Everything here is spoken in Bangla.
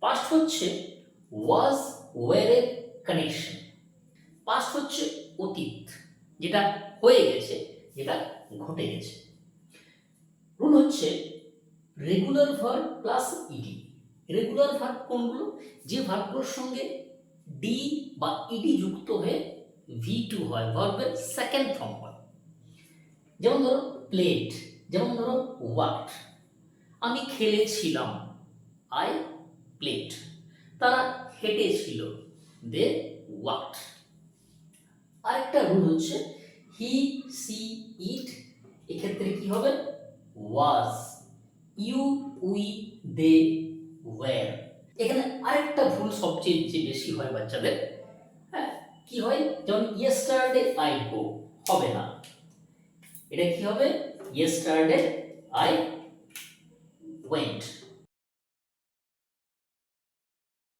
পাস্ট হচ্ছে ওয়াজ, ওয়ারে, কানেকশন। পাস্ট হচ্ছে অতীত, যেটা হয়ে গেছে, যেটা ঘটে গেছে। রুল হচ্ছে regular verb plus ED. Regular verb কোনগুলো? যে ভার্বগুলোর সঙ্গে ডি বা ইডি যুক্ত হয়ে V2 হয়, ভার্বের সেকেন্ড ফর্ম হয়। যেমন ধরো প্লেড, যেমন ধরো ওয়ার্কড। আমি খেলেছিলাম, আই প্লেড। তারা হেঁটেছিল, দে ওয়ার্কড। আরেকটা রুল হচ্ছে হি, সি, ইট, এক্ষেত্রে কি হবে? Was. You, we, they, were. এখানে আরেকটা ভুল সবচেয়ে যে বেশি হয় বাচ্চাদের, হ্যাঁ, কি হয়? যেমন ইয়েস্টারডে আই গো, হবে না। এটা কি হবে? Yesterday I went.